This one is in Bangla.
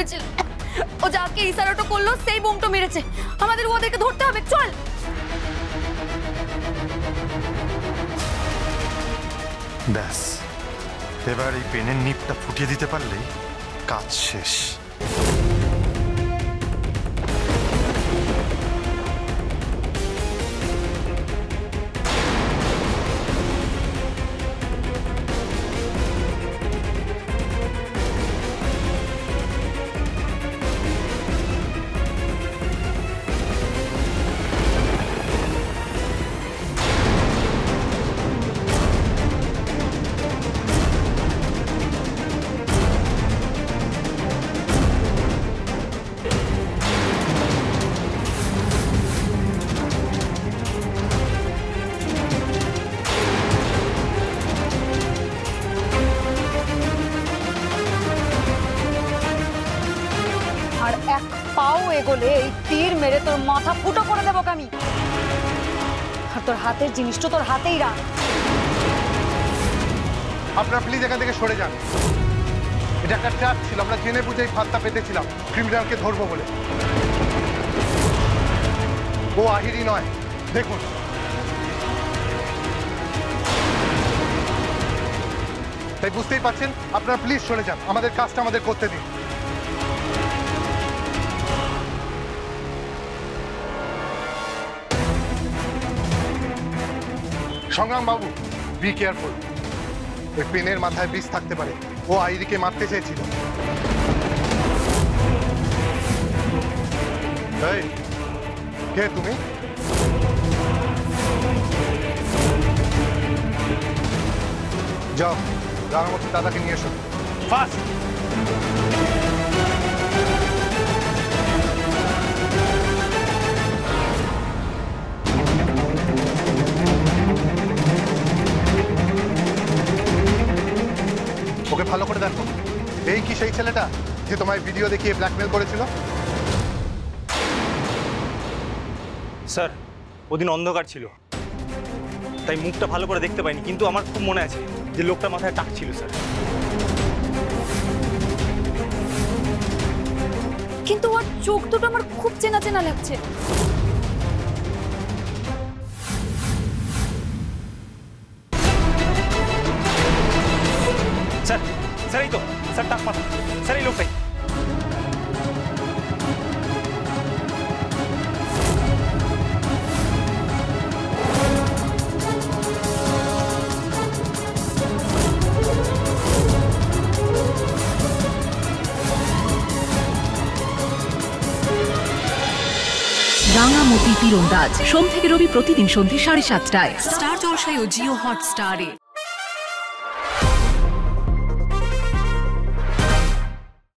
ভেবেছিল ও যাকে ইশারাটা করলো সেই বোমটা মেরেছে। আমাদের ওদেরকে ধরতে হবে, চল। ব্যাস, এবার এই পেনের নিপটা ফুটিয়ে দিতে পারলেই কাজ শেষ। আর এক পাও এগোলে এই তীর মেরে তোর মাথা ফুটো করে দেবো আমি। আর তোর হাতের জিনিসটা তোর হাতেই রাখ। আপনারা প্লিজ এখান থেকে সরে যান। এটা একটা ট্র্যাপ ছিল, আমরা জেনে বুঝেই ফাঁদটা পেতেছিলাম ক্রিমিনালকে ধরবো বলে। ও আহিরি নয়, দেখুন। তাই বুঝতেই পারছেন, আপনারা প্লিজ সরে যান, আমাদের কাজটা আমাদের করতে দিন। সংগ্রাম বাবু, বি কেয়ারফুল। ওই পেনের মাথায় বিষ থাকতে পারে, ও আইরিকে মারতে চেয়েছিল। এই, কে তুমি? যাও, রাঙামতি দাদাকে নিয়ে এসো ফাস্ট। ওকে ভালো করে দেখো, এই কি সেই ছেলেটা যে তোমায় ভিডিও দেখিয়ে ব্ল্যাকমেল করেছিল? স্যার, ওদিন অন্ধকার ছিল তাই মুখটা ভালো করে দেখতে পাইনি, কিন্তু আমার খুব মনে আছে যে লোকটা মাথায় টাক ছিল স্যার। কিন্তু ওর চোখ দুটো আমার খুব চেনা চেনা লাগছে। স্যার, স্যার এই তো, স্যার টাক মাথা, স্যার এই লোকটাই। রাঙামতি তীরন্দাজ সোম থেকে রবি প্রতিদিন সন্ধ্যে 7:30টায় স্টার জলসায় ও জিও হটস্টারে।